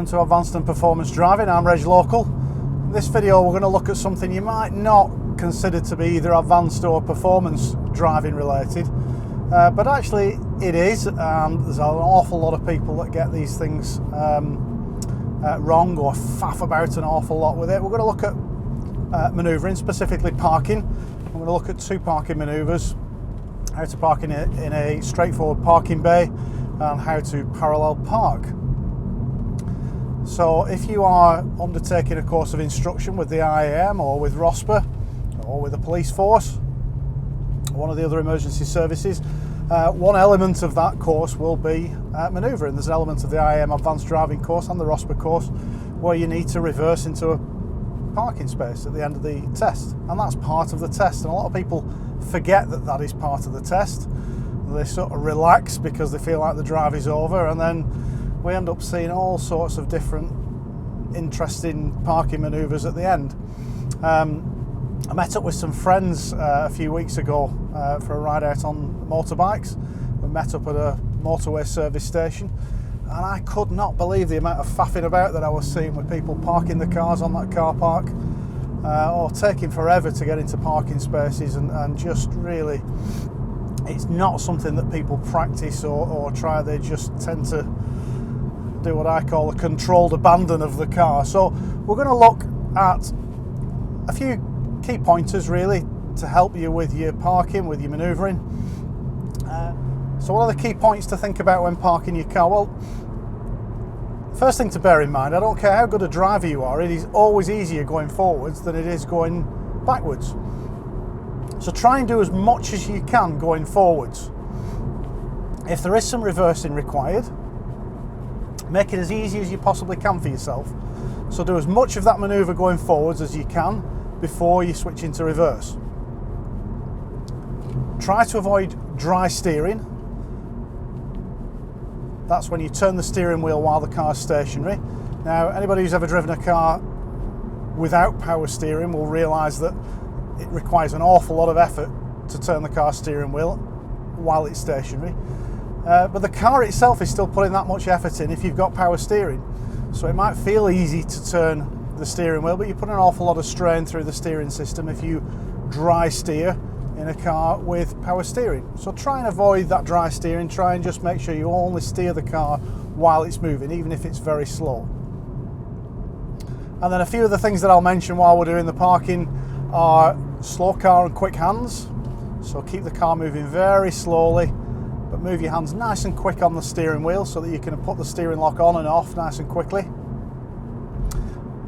welcome to Advanced and Performance Driving. I'm Reg Local. In this video we're going to look at something you might not consider to be either advanced or performance driving related, but actually it is, and there's an awful lot of people that get these things wrong or faff about an awful lot with it. We're going to look at manoeuvring, specifically parking. I'm going to look at two parking manoeuvres: how to park in a straightforward parking bay and how to parallel park. So if you are undertaking a course of instruction with the IAM or with ROSPA or with the police force, one of the other emergency services, one element of that course will be manoeuvring. There's an element of the IAM advanced driving course and the ROSPA course where you need to reverse into a parking space at the end of the test, and that's part of the test. And a lot of people forget that that is part of the test. They sort of relax because they feel like the drive is over, and then we end up seeing all sorts of different interesting parking manoeuvres at the end. I met up with some friends a few weeks ago for a ride out on motorbikes. We met up at a motorway service station, and I could not believe the amount of faffing about that I was seeing with people parking the cars on that car park, or taking forever to get into parking spaces, and just really, it's not something that people practice or try. They just tend to do what I call a controlled abandon of the car. So we're going to look at a few key pointers really to help you with your parking, with your manoeuvring. So what are the key points to think about when parking your car? Well, first thing to bear in mind, I don't care how good a driver you are, it is always easier going forwards than it is going backwards. So try and do as much as you can going forwards. If there is some reversing required, make it as easy as you possibly can for yourself. So do as much of that manoeuvre going forwards as you can before you switch into reverse. Try to avoid dry steering. That's when you turn the steering wheel while the car's stationary. Now, anybody who's ever driven a car without power steering will realise that it requires an awful lot of effort to turn the car steering wheel while it's stationary. But the car itself is still putting that much effort in if you've got power steering. So it might feel easy to turn the steering wheel, but you put an awful lot of strain through the steering system if you dry steer in a car with power steering. So try and avoid that dry steering. Try and just make sure you only steer the car while it's moving, even if it's very slow. And then a few of the things that I'll mention while we're doing the parking are slow car and quick hands. So keep the car moving very slowly, but move your hands nice and quick on the steering wheel so that you can put the steering lock on and off nice and quickly.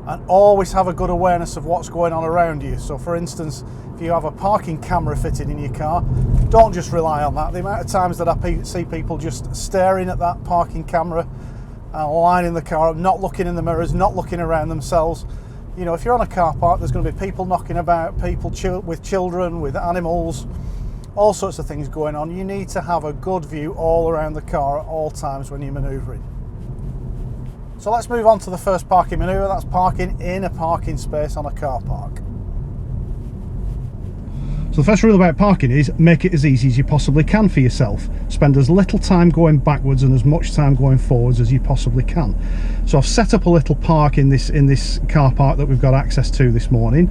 And always have a good awareness of what's going on around you. So for instance, if you have a parking camera fitted in your car, don't just rely on that. The amount of times that I see people just staring at that parking camera and lining the car up, not looking in the mirrors, not looking around themselves. You know, if you're on a car park, there's going to be people knocking about, people with children, with animals, all sorts of things going on. You need to have a good view all around the car at all times when you're manoeuvring. So let's move on to the first parking manoeuvre. That's parking in a parking space on a car park. So the first rule about parking is make it as easy as you possibly can for yourself. Spend as little time going backwards and as much time going forwards as you possibly can. So I've set up a little park in this car park that we've got access to this morning.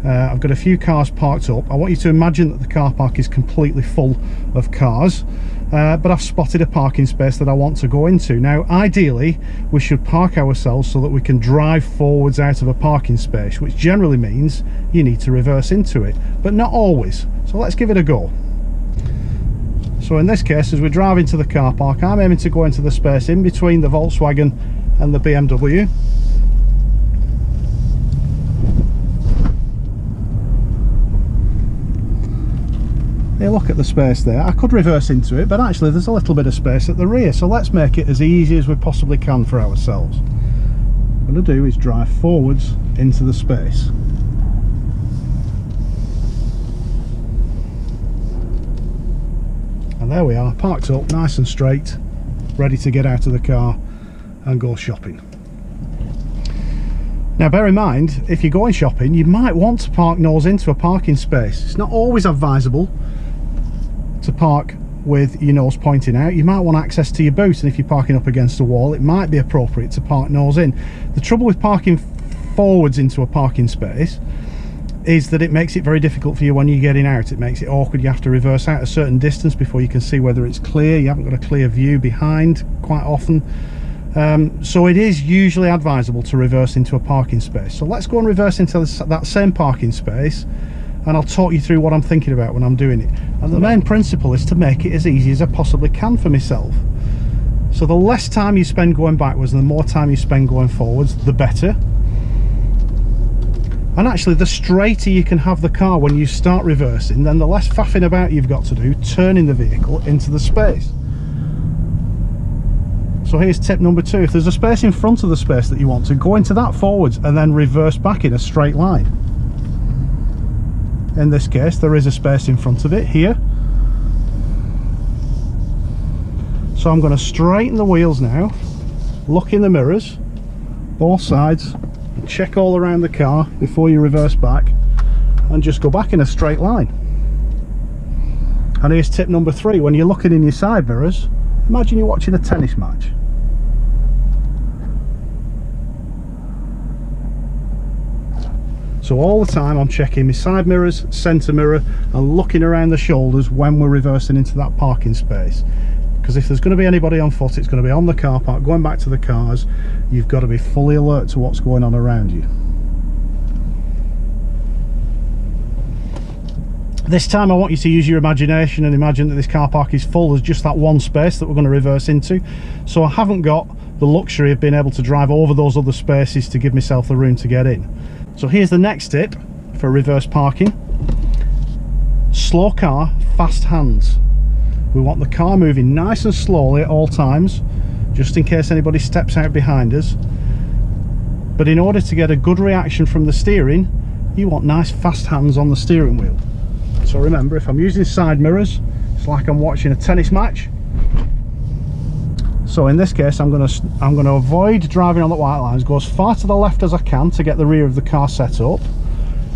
I've got a few cars parked up. I want you to imagine that the car park is completely full of cars, but I've spotted a parking space that I want to go into. Now ideally we should park ourselves so that we can drive forwards out of a parking space, which generally means you need to reverse into it, but not always. So let's give it a go. So in this case, as we're driving to the car park, I'm aiming to go into the space in between the Volkswagen and the BMW. Hey, look at the space there. I could reverse into it, but actually there's a little bit of space at the rear, so let's make it as easy as we possibly can for ourselves. What I'm going to do is drive forwards into the space. And there we are, parked up nice and straight, ready to get out of the car and go shopping. Now bear in mind, if you're going shopping, you might want to park nose into a parking space. It's not always advisable to park with your nose pointing out. You might want access to your boot, and if you're parking up against a wall, it might be appropriate to park nose in. The trouble with parking forwards into a parking space is that it makes it very difficult for you when you're getting out. It makes it awkward. You have to reverse out a certain distance before you can see whether it's clear. You haven't got a clear view behind quite often. So it is usually advisable to reverse into a parking space. So let's go and reverse into that same parking space, and I'll talk you through what I'm thinking about when I'm doing it. And the main principle is to make it as easy as I possibly can for myself. So the less time you spend going backwards and the more time you spend going forwards, the better. And actually, the straighter you can have the car when you start reversing, then the less faffing about you've got to do turning the vehicle into the space. So here's tip number 2. If there's a space in front of the space that you want to, go into that forwards and then reverse back in a straight line. In this case, there is a space in front of it here. So I'm going to straighten the wheels now, look in the mirrors, both sides, and check all around the car before you reverse back, and just go back in a straight line. And here's tip number 3. When you're looking in your side mirrors, imagine you're watching a tennis match. So all the time I'm checking my side mirrors, centre mirror, and looking around the shoulders when we're reversing into that parking space. Because if there's going to be anybody on foot, it's going to be on the car park, going back to the cars. You've got to be fully alert to what's going on around you. This time I want you to use your imagination and imagine that this car park is full. There's just that one space that we're going to reverse into. So I haven't got the luxury of being able to drive over those other spaces to give myself the room to get in. So here's the next tip for reverse parking. Slow car, fast hands. We want the car moving nice and slowly at all times, just in case anybody steps out behind us. But in order to get a good reaction from the steering, you want nice fast hands on the steering wheel. So remember, if I'm using side mirrors, it's like I'm watching a tennis match. So in this case, I'm going to avoid driving on the white lines, go as far to the left as I can to get the rear of the car set up,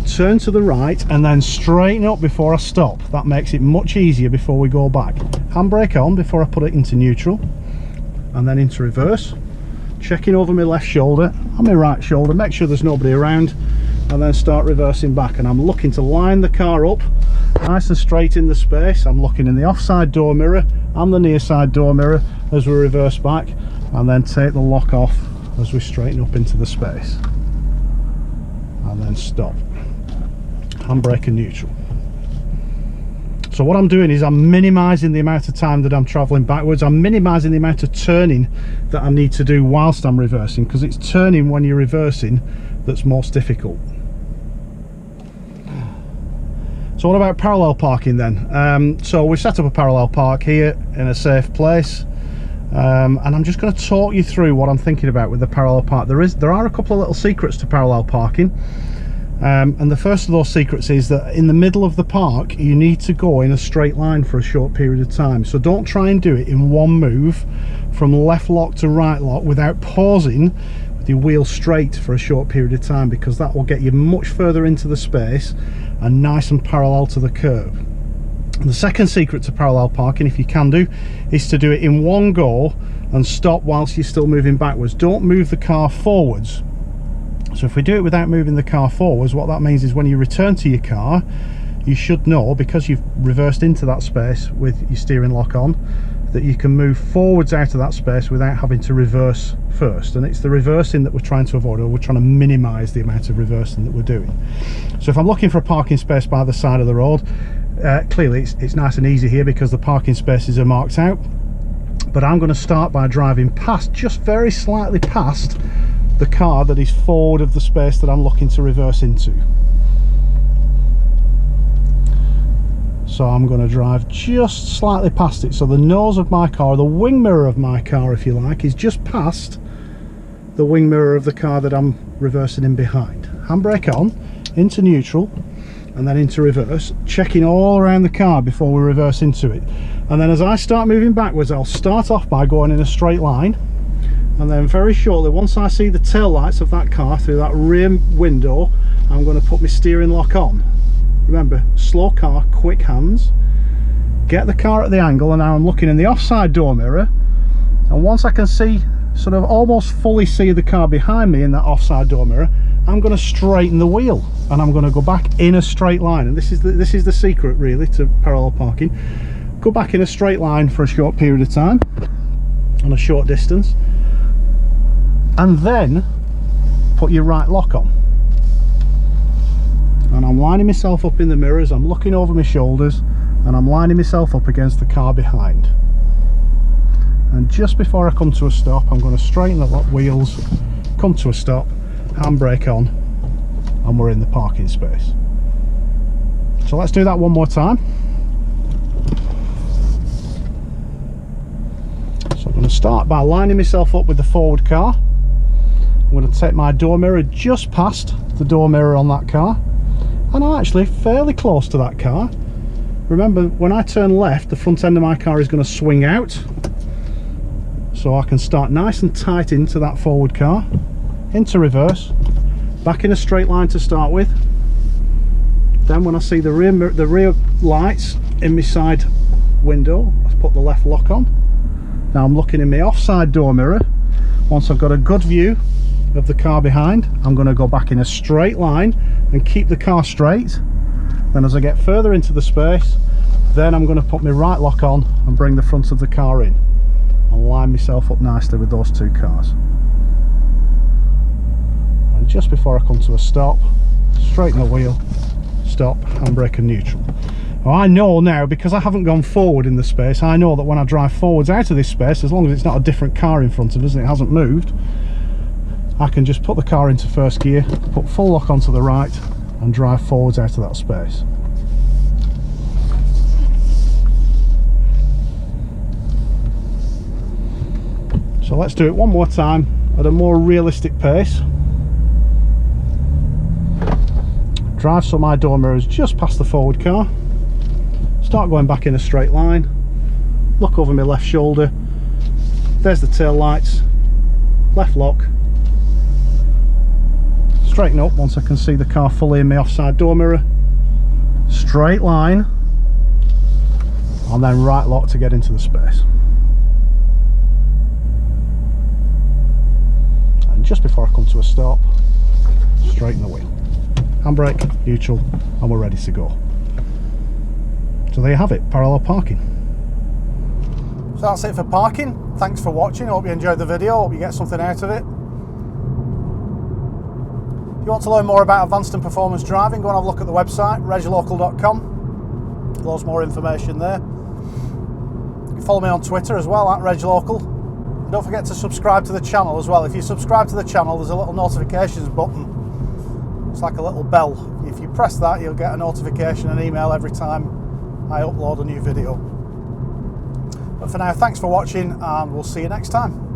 turn to the right, and then straighten up before I stop. That makes it much easier before we go back. Handbrake on before I put it into neutral, and then into reverse, checking over my left shoulder and my right shoulder, make sure there's nobody around, and then start reversing back. And I'm looking to line the car up nice and straight in the space. I'm looking in the offside door mirror and the near side door mirror as we reverse back, and then take the lock off as we straighten up into the space, and then stop. Handbrake and neutral. So what I'm doing is I'm minimizing the amount of time that I'm traveling backwards. I'm minimizing the amount of turning that I need to do whilst I'm reversing, because it's turning when you're reversing that's most difficult. So what about parallel parking then? So we've set up a parallel park here in a safe place, and I'm just going to talk you through what I'm thinking about with the parallel park. There are a couple of little secrets to parallel parking, and the first of those secrets is that in the middle of the park you need to go in a straight line for a short period of time. So don't try and do it in one move from left lock to right lock without pausing with your wheel straight for a short period of time, because that will get you much further into the space and nice and parallel to the curb. And the second secret to parallel parking, if you can do, is to do it in one go and stop whilst you're still moving backwards. Don't move the car forwards. So if we do it without moving the car forwards, what that means is when you return to your car, you should know, because you've reversed into that space with your steering lock on, that you can move forwards out of that space without having to reverse first. And it's the reversing that we're trying to avoid, or we're trying to minimize the amount of reversing that we're doing. So if I'm looking for a parking space by the side of the road, clearly it's nice and easy here because the parking spaces are marked out. But I'm going to start by driving past, just very slightly past, the car that is forward of the space that I'm looking to reverse into. So I'm going to drive just slightly past it. So the nose of my car, the wing mirror of my car if you like, is just past the wing mirror of the car that I'm reversing in behind. Handbrake on, into neutral, and then into reverse, checking all around the car before we reverse into it. And then as I start moving backwards, I'll start off by going in a straight line, and then very shortly, once I see the tail lights of that car through that rear window, I'm going to put my steering lock on. Remember, slow car, quick hands, get the car at the angle, and now I'm looking in the offside door mirror, and once I can see, sort of almost fully see the car behind me in that offside door mirror, I'm going to straighten the wheel and I'm going to go back in a straight line. And this is the secret really to parallel parking. Go back in a straight line for a short period of time on a short distance, and then put your right lock on. And I'm lining myself up in the mirrors, I'm looking over my shoulders, and I'm lining myself up against the car behind. And just before I come to a stop, I'm going to straighten the lock wheels, come to a stop, handbrake on, and we're in the parking space. So let's do that one more time. So I'm going to start by lining myself up with the forward car. I'm going to take my door mirror just past the door mirror on that car, and I'm actually fairly close to that car. Remember, when I turn left, the front end of my car is going to swing out, so I can start nice and tight into that forward car, into reverse, back in a straight line to start with. Then when I see the rear lights in my side window, I put the left lock on. Now I'm looking in my offside door mirror. Once I've got a good view of the car behind, I'm going to go back in a straight line and keep the car straight. Then as I get further into the space, then I'm going to put my right lock on and bring the front of the car in. I'll line myself up nicely with those two cars. And just before I come to a stop, straighten the wheel, stop, handbrake and neutral. Well, I know now, because I haven't gone forward in the space, I know that when I drive forwards out of this space, as long as it's not a different car in front of us and it hasn't moved, I can just put the car into first gear, put full lock onto the right and drive forwards out of that space. So let's do it one more time at a more realistic pace. Drive so my door mirror is just past the forward car. Start going back in a straight line. Look over my left shoulder. There's the tail lights. Left lock. Straighten up once I can see the car fully in my offside door mirror. Straight line. And then right lock to get into the space. And just before I come to a stop, straighten the wheel. Handbrake, neutral, and we're ready to go. So there you have it, parallel parking. So that's it for parking. Thanks for watching. Hope you enjoyed the video. Hope you get something out of it. If you want to learn more about advanced and performance driving, go and have a look at the website, reglocal.com. Loads more information there. You can follow me on Twitter as well, @reglocal. And don't forget to subscribe to the channel as well. If you subscribe to the channel, there's a little notifications button. It's like a little bell. If you press that, you'll get a notification and email every time I upload a new video. But for now, thanks for watching, and we'll see you next time.